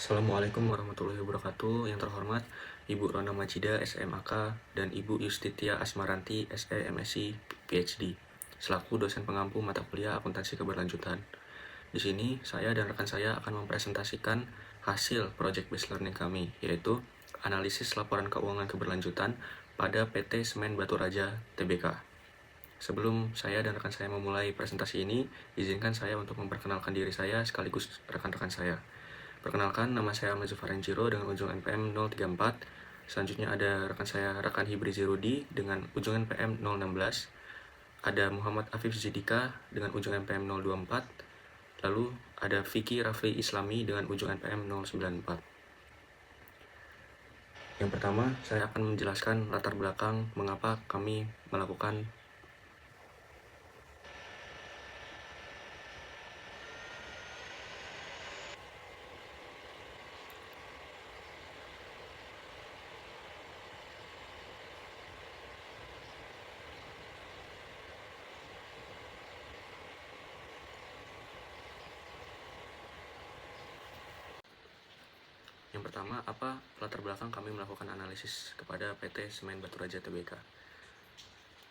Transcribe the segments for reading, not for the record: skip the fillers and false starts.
Assalamualaikum warahmatullahi wabarakatuh. Yang terhormat Ibu Rona Majida, SMAK, dan Ibu Yustitia Asmaranti, SE MSc PhD, selaku dosen pengampu mata kuliah akuntansi keberlanjutan. Di sini, saya dan rekan saya akan mempresentasikan hasil project based learning kami, yaitu analisis laporan keuangan keberlanjutan pada PT Semen Batu Raja Tbk. Sebelum saya dan rekan saya memulai presentasi ini, izinkan saya untuk memperkenalkan diri saya sekaligus rekan-rekan saya. Perkenalkan, nama saya Ahmad Zufar Enjiro dengan ujung NPM 034. Selanjutnya ada rekan saya Rakan Hibri Zerudi dengan ujung NPM 016. Ada Muhammad Afif Zidika dengan ujung NPM 024. Lalu ada Vicky Rafli Islami dengan ujung NPM 094. Yang pertama, saya akan menjelaskan latar belakang mengapa kami melakukan Yang pertama, apa latar belakang kami melakukan analisis kepada PT Semen Batu Raja Tbk?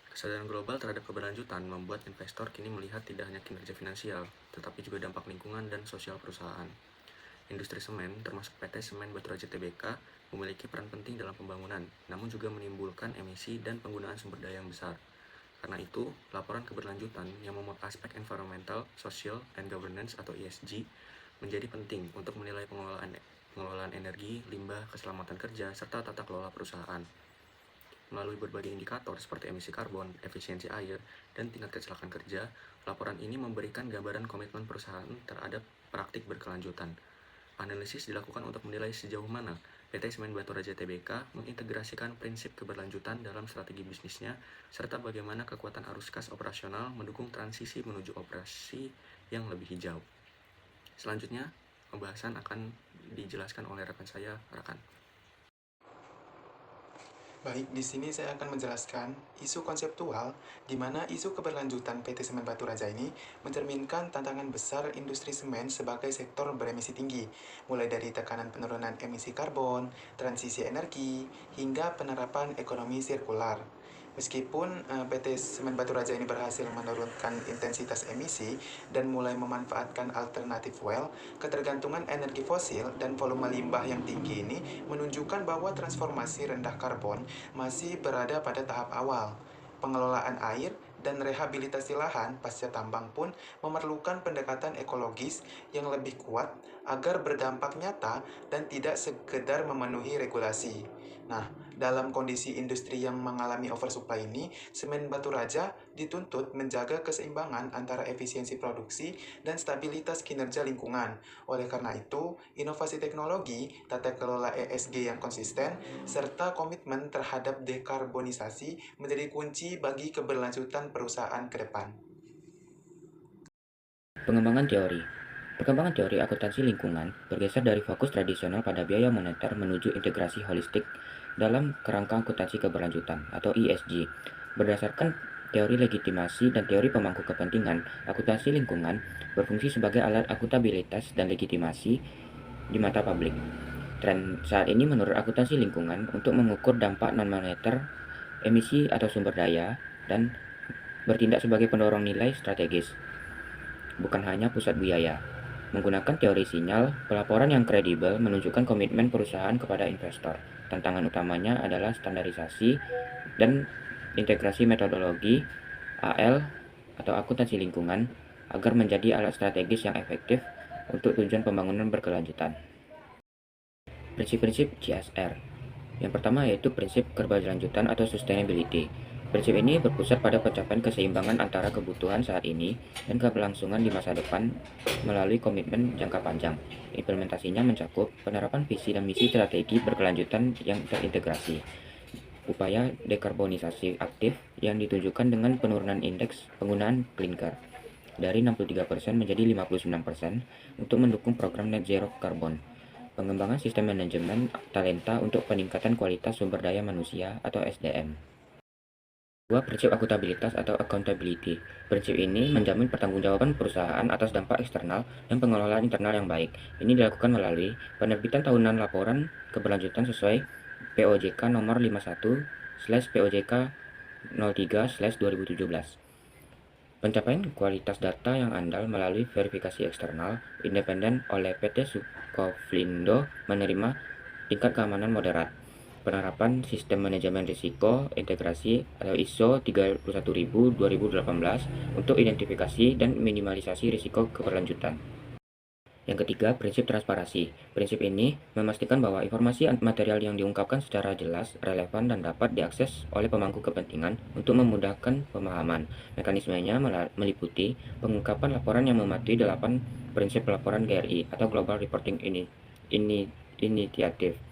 Kesadaran global terhadap keberlanjutan membuat investor kini melihat tidak hanya kinerja finansial, tetapi juga dampak lingkungan dan sosial perusahaan. Industri semen, termasuk PT Semen Batu Raja Tbk, memiliki peran penting dalam pembangunan, namun juga menimbulkan emisi dan penggunaan sumber daya yang besar. Karena itu, laporan keberlanjutan yang memuat aspek environmental, social, and governance atau ESG menjadi penting untuk menilai pengelolaan energi, limbah, keselamatan kerja, serta tata kelola perusahaan. Melalui berbagai indikator seperti emisi karbon, efisiensi air, dan tingkat kecelakaan kerja, laporan ini memberikan gambaran komitmen perusahaan terhadap praktik berkelanjutan. Analisis dilakukan untuk menilai sejauh mana PT Semen Batu Raja Tbk mengintegrasikan prinsip keberlanjutan dalam strategi bisnisnya, serta bagaimana kekuatan arus kas operasional mendukung transisi menuju operasi yang lebih hijau. Selanjutnya, pembahasan akan dijelaskan oleh rekan saya, Rakan. Baik, di sini saya akan menjelaskan isu konseptual di mana isu keberlanjutan PT Semen Batu Raja ini mencerminkan tantangan besar industri semen sebagai sektor beremisi tinggi, mulai dari tekanan penurunan emisi karbon, transisi energi, hingga penerapan ekonomi sirkular. Meskipun PT Semen Batu Raja ini berhasil menurunkan intensitas emisi dan mulai memanfaatkan alternatif well, ketergantungan energi fosil dan volume limbah yang tinggi ini menunjukkan bahwa transformasi rendah karbon masih berada pada tahap awal. Pengelolaan air dan rehabilitasi lahan pasca tambang pun memerlukan pendekatan ekologis yang lebih kuat agar berdampak nyata dan tidak sekedar memenuhi regulasi. Nah, dalam kondisi industri yang mengalami oversupply ini, Semen Batu Raja dituntut menjaga keseimbangan antara efisiensi produksi dan stabilitas kinerja lingkungan. Oleh karena itu, inovasi teknologi, tata kelola ESG yang konsisten, serta komitmen terhadap dekarbonisasi menjadi kunci bagi keberlanjutan perusahaan ke depan. Pengembangan teori. Perkembangan teori akuntansi lingkungan bergeser dari fokus tradisional pada biaya moneter menuju integrasi holistik dalam kerangka akuntansi keberlanjutan atau ESG. Berdasarkan teori legitimasi dan teori pemangku kepentingan, akuntansi lingkungan berfungsi sebagai alat akuntabilitas dan legitimasi di mata publik. Tren saat ini menurut akuntansi lingkungan untuk mengukur dampak non-moneter, emisi atau sumber daya, dan bertindak sebagai pendorong nilai strategis, bukan hanya pusat biaya. Menggunakan teori sinyal, pelaporan yang kredibel menunjukkan komitmen perusahaan kepada investor. Tantangan utamanya adalah standarisasi dan integrasi metodologi AL atau akuntansi lingkungan agar menjadi alat strategis yang efektif untuk tujuan pembangunan berkelanjutan. Prinsip-prinsip CSR. Yang pertama yaitu prinsip keberlanjutan atau sustainability. Prinsip ini berpusat pada pencapaian keseimbangan antara kebutuhan saat ini dan keberlangsungan di masa depan melalui komitmen jangka panjang. Implementasinya mencakup penerapan visi dan misi strategi berkelanjutan yang terintegrasi, upaya dekarbonisasi aktif yang ditunjukkan dengan penurunan indeks penggunaan klinker dari 63% menjadi 59% untuk mendukung program net zero karbon. Pengembangan sistem manajemen talenta untuk peningkatan kualitas sumber daya manusia atau SDM. Kedua, prinsip akuntabilitas atau accountability. Prinsip ini menjamin pertanggungjawaban perusahaan atas dampak eksternal dan pengelolaan internal yang baik. Ini dilakukan melalui penerbitan tahunan laporan keberlanjutan sesuai POJK nomor 51/POJK 03/2017. Pencapaian kualitas data yang andal melalui verifikasi eksternal independen oleh PT Sukoflindo menerima tingkat keamanan moderat. Penerapan sistem manajemen risiko integrasi atau ISO 31000/2018 untuk identifikasi dan minimalisasi risiko keberlanjutan. Yang ketiga, prinsip transparansi. Prinsip ini memastikan bahwa informasi material yang diungkapkan secara jelas, relevan, dan dapat diakses oleh pemangku kepentingan untuk memudahkan pemahaman. Mekanismenya meliputi pengungkapan laporan yang mematuhi 8 prinsip laporan GRI atau Global Reporting Initiative,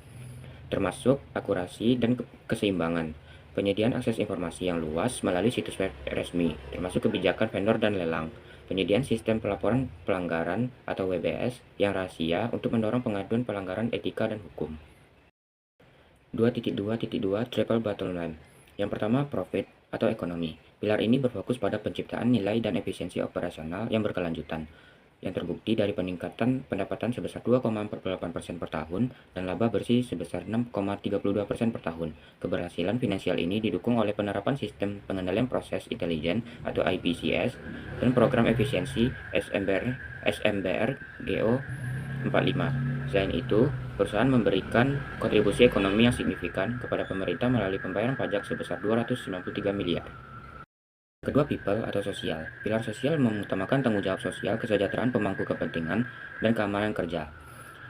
termasuk akurasi dan keseimbangan, penyediaan akses informasi yang luas melalui situs web resmi, termasuk kebijakan vendor dan lelang, penyediaan sistem pelaporan pelanggaran atau WBS yang rahasia untuk mendorong pengaduan pelanggaran etika dan hukum. 2.2.2 Triple Bottom Line. Yang pertama, profit atau ekonomi. Pilar ini berfokus pada penciptaan nilai dan efisiensi operasional yang berkelanjutan, yang terbukti dari peningkatan pendapatan sebesar 2,48% per tahun dan laba bersih sebesar 6,32% per tahun. Keberhasilan finansial ini didukung oleh penerapan sistem pengendalian proses intelijen atau IPCS dan program efisiensi SMBR GO 45. Selain itu, perusahaan memberikan kontribusi ekonomi yang signifikan kepada pemerintah melalui pembayaran pajak sebesar 293 miliar. Kedua, people atau sosial. Pilar sosial mengutamakan tanggung jawab sosial, kesejahteraan pemangku kepentingan, dan keamanan kerja.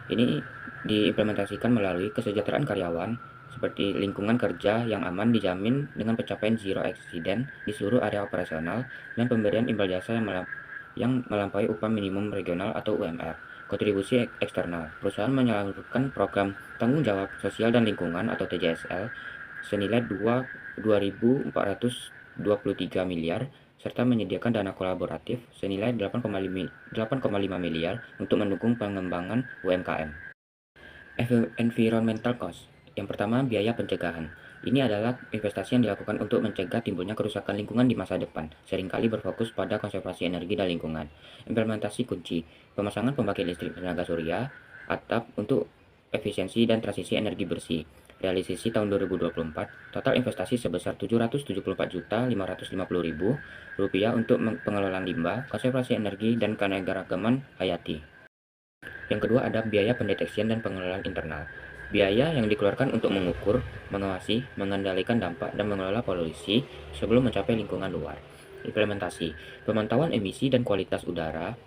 Ini diimplementasikan melalui kesejahteraan karyawan, seperti lingkungan kerja yang aman dijamin dengan pencapaian zero accident di seluruh area operasional, dan pemberian imbal jasa yang melampaui upah minimum regional atau UMR. Kontribusi eksternal. Perusahaan menyalurkan program tanggung jawab sosial dan lingkungan atau TJSL senilai 2.423 miliar serta menyediakan dana kolaboratif senilai 8,5 miliar untuk mendukung pengembangan UMKM. Environmental cost. Yang pertama, biaya pencegahan. Ini adalah investasi yang dilakukan untuk mencegah timbulnya kerusakan lingkungan di masa depan, seringkali berfokus pada konservasi energi dan lingkungan. Implementasi kunci. Pemasangan pembangkit listrik tenaga surya, atap untuk efisiensi dan transisi energi bersih. Realisasi tahun 2024, total investasi sebesar Rp774.550.000 untuk pengelolaan limbah, konservasi energi, dan keanekaragaman hayati. Yang kedua ada biaya pendeteksian dan pengelolaan internal. Biaya yang dikeluarkan untuk mengukur, mengawasi, mengendalikan dampak, dan mengelola polusi sebelum mencapai lingkungan luar. Implementasi, pemantauan emisi dan kualitas udara,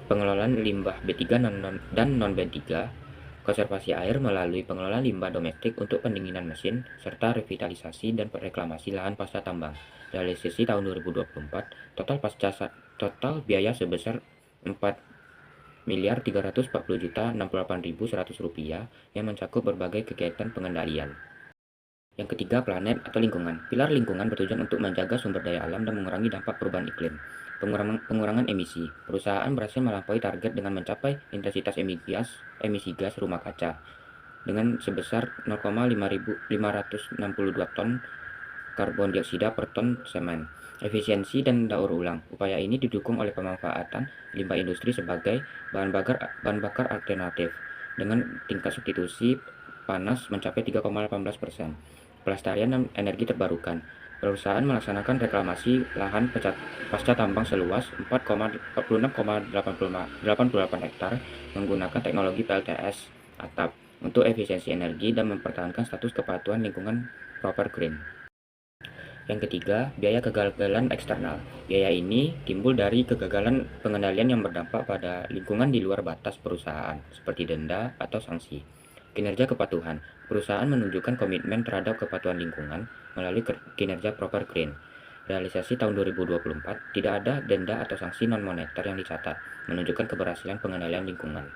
pengelolaan limbah B3 dan non-B3, konservasi air melalui pengelolaan limbah domestik untuk pendinginan mesin, serta revitalisasi dan reklamasi lahan pasca tambang. Realisasi tahun 2024, total biaya sebesar Rp4.340.068.100 yang mencakup berbagai kegiatan pengendalian. Yang ketiga, planet atau lingkungan. Pilar lingkungan bertujuan untuk menjaga sumber daya alam dan mengurangi dampak perubahan iklim. Pengurangan emisi. Perusahaan berhasil melampaui target dengan mencapai intensitas emisi gas rumah kaca dengan sebesar 0,562 ton karbon dioksida per ton semen. Efisiensi dan daur ulang. Upaya ini didukung oleh pemanfaatan limbah industri sebagai bahan bakar alternatif dengan tingkat substitusi panas mencapai 3,18%. Pelestarian energi terbarukan. Perusahaan melaksanakan reklamasi lahan pasca tambang seluas 46,88 hektar menggunakan teknologi PLTS atap untuk efisiensi energi dan mempertahankan status kepatuhan lingkungan proper green. Yang ketiga, biaya kegagalan eksternal. Biaya ini timbul dari kegagalan pengendalian yang berdampak pada lingkungan di luar batas perusahaan, seperti denda atau sanksi. Kinerja kepatuhan. Perusahaan menunjukkan komitmen terhadap kepatuhan lingkungan melalui kinerja proper green. Realisasi tahun 2024, tidak ada denda atau sanksi non-moneter yang dicatat, menunjukkan keberhasilan pengendalian lingkungan.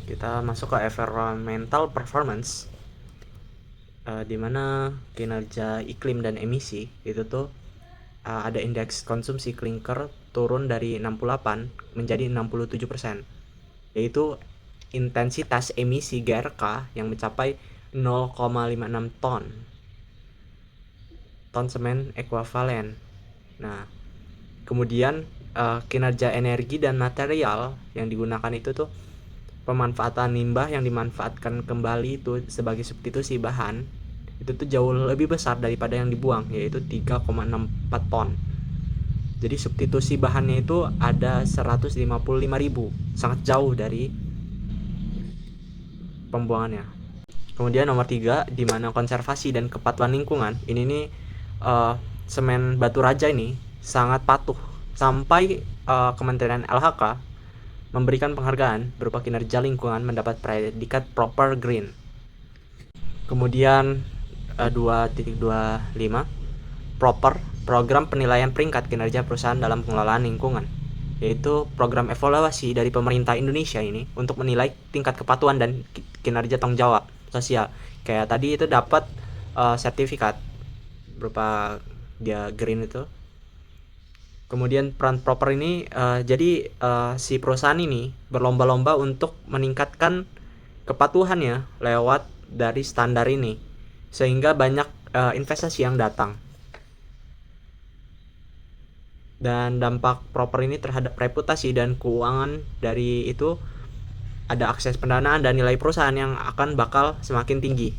Kita masuk ke environmental performance, di mana kinerja iklim dan emisi itu tuh ada indeks konsumsi klinker turun dari 68 menjadi 67%, yaitu intensitas emisi GRK yang mencapai 0,56 ton. ton semen ekuivalen. Nah, kemudian kinerja energi dan material yang digunakan itu tuh pemanfaatan limbah yang dimanfaatkan kembali itu sebagai substitusi bahan itu tuh jauh lebih besar daripada yang dibuang, yaitu 3,64 ton. Jadi substitusi bahannya itu ada 155.000, sangat jauh dari pembuangannya. Kemudian nomor 3, di mana konservasi dan kepatuhan lingkungan. Ini nih semen Batu Raja ini sangat patuh sampai Kementerian LHK memberikan penghargaan berupa kinerja lingkungan mendapat predikat proper green. Kemudian 2.25 proper program penilaian peringkat kinerja perusahaan dalam pengelolaan lingkungan, yaitu program evaluasi dari pemerintah Indonesia ini untuk menilai tingkat kepatuhan dan kinerja tanggung jawab sosial. Kayak tadi itu dapat sertifikat berupa dia green itu. Kemudian peran proper ini jadi si perusahaan ini berlomba-lomba untuk meningkatkan kepatuhannya lewat dari standar ini, sehingga banyak investasi yang datang. Dan dampak proper ini terhadap reputasi dan keuangan dari itu ada akses pendanaan dan nilai perusahaan yang akan bakal semakin tinggi.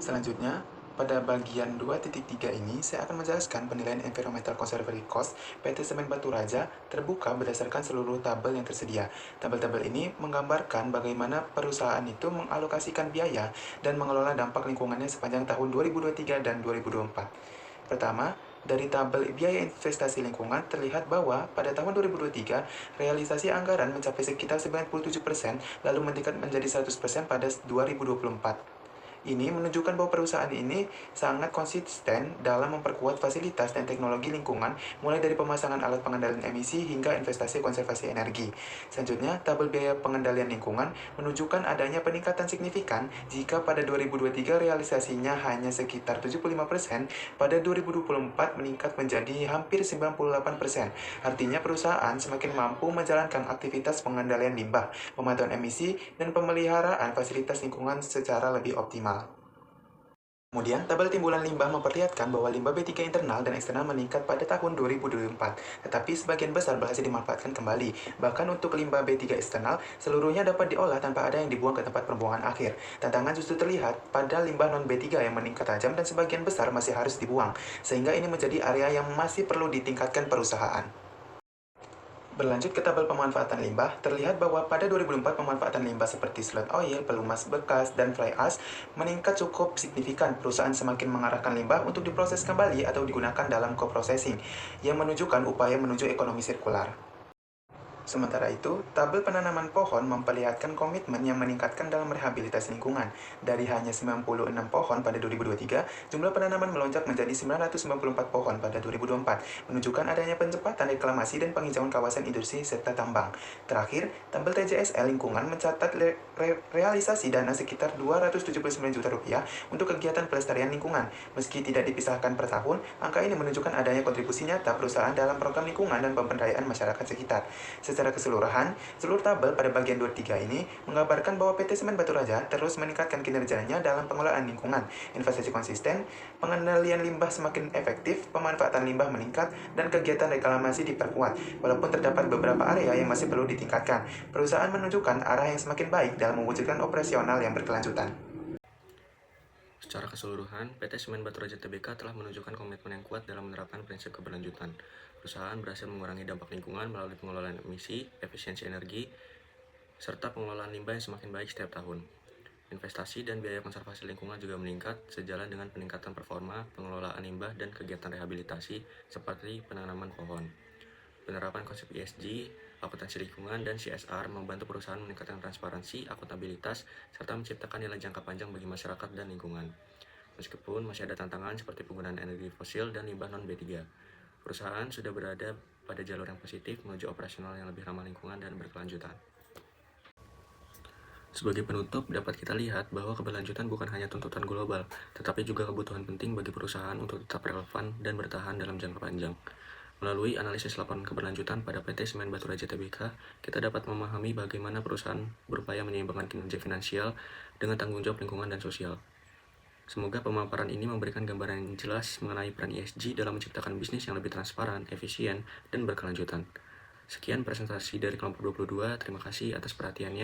Selanjutnya, pada bagian 2.3 ini, saya akan menjelaskan penilaian Environmental Conservatory Cost PT Semen Batu Raja terbuka berdasarkan seluruh tabel yang tersedia. Tabel-tabel ini menggambarkan bagaimana perusahaan itu mengalokasikan biaya dan mengelola dampak lingkungannya sepanjang tahun 2023 dan 2024. Pertama, dari tabel biaya investasi lingkungan terlihat bahwa pada tahun 2023, realisasi anggaran mencapai sekitar 97%, lalu meningkat menjadi 100% pada 2024. Ini menunjukkan bahwa perusahaan ini sangat konsisten dalam memperkuat fasilitas dan teknologi lingkungan, mulai dari pemasangan alat pengendalian emisi hingga investasi konservasi energi. Selanjutnya, tabel biaya pengendalian lingkungan menunjukkan adanya peningkatan signifikan jika pada 2023 realisasinya hanya sekitar 75%, pada 2024 meningkat menjadi hampir 98%. Artinya perusahaan semakin mampu menjalankan aktivitas pengendalian limbah, pemantauan emisi, dan pemeliharaan fasilitas lingkungan secara lebih optimal. Kemudian, tabel timbulan limbah memperlihatkan bahwa limbah B3 internal dan eksternal meningkat pada tahun 2024, tetapi sebagian besar berhasil dimanfaatkan kembali. Bahkan untuk limbah B3 eksternal, seluruhnya dapat diolah tanpa ada yang dibuang ke tempat pembuangan akhir. Tantangan justru terlihat pada limbah non-B3 yang meningkat tajam dan sebagian besar masih harus dibuang, sehingga ini menjadi area yang masih perlu ditingkatkan perusahaan. Berlanjut ke tabel pemanfaatan limbah, terlihat bahwa pada 2004 pemanfaatan limbah seperti sludge oil, pelumas bekas, dan fly ash meningkat cukup signifikan. Perusahaan semakin mengarahkan limbah untuk diproses kembali atau digunakan dalam co-processing, yang menunjukkan upaya menuju ekonomi sirkular. Sementara itu, tabel penanaman pohon memperlihatkan komitmen yang meningkatkan dalam rehabilitasi lingkungan. Dari hanya 96 pohon pada 2023, jumlah penanaman melonjak menjadi 994 pohon pada 2024, menunjukkan adanya pencepatan reklamasi dan penghijauan kawasan industri serta tambang. Terakhir, tabel TJSL lingkungan mencatat realisasi dana sekitar 279 juta rupiah untuk kegiatan pelestarian lingkungan. Meski tidak dipisahkan per tahun, angka ini menunjukkan adanya kontribusi nyata perusahaan dalam program lingkungan dan pemberdayaan masyarakat sekitar. Secara keseluruhan, seluruh tabel pada bagian 23 ini menggambarkan bahwa PT Semen Batu Raja terus meningkatkan kinerjanya dalam pengelolaan lingkungan, investasi konsisten, pengendalian limbah semakin efektif, pemanfaatan limbah meningkat, dan kegiatan reklamasi diperkuat. Walaupun terdapat beberapa area yang masih perlu ditingkatkan, perusahaan menunjukkan arah yang semakin baik dalam mewujudkan operasional yang berkelanjutan. Secara keseluruhan, PT Semen Batu Raja Tbk telah menunjukkan komitmen yang kuat dalam menerapkan prinsip keberlanjutan. Perusahaan berhasil mengurangi dampak lingkungan melalui pengelolaan emisi, efisiensi energi, serta pengelolaan limbah yang semakin baik setiap tahun. Investasi dan biaya konservasi lingkungan juga meningkat sejalan dengan peningkatan performa, pengelolaan limbah, dan kegiatan rehabilitasi seperti penanaman pohon. Penerapan konsep ESG, akuntansi lingkungan, dan CSR membantu perusahaan meningkatkan transparansi, akuntabilitas, serta menciptakan nilai jangka panjang bagi masyarakat dan lingkungan. Meskipun masih ada tantangan seperti penggunaan energi fosil dan limbah non-B3, perusahaan sudah berada pada jalur yang positif menuju operasional yang lebih ramah lingkungan dan berkelanjutan. Sebagai penutup, dapat kita lihat bahwa keberlanjutan bukan hanya tuntutan global, tetapi juga kebutuhan penting bagi perusahaan untuk tetap relevan dan bertahan dalam jangka panjang. Melalui analisis laporan keberlanjutan pada PT Semen Batu Raja Tbk, kita dapat memahami bagaimana perusahaan berupaya menyeimbangkan kinerja finansial dengan tanggung jawab lingkungan dan sosial. Semoga pemaparan ini memberikan gambaran yang jelas mengenai peran ESG dalam menciptakan bisnis yang lebih transparan, efisien, dan berkelanjutan. Sekian presentasi dari kelompok 22, terima kasih atas perhatiannya.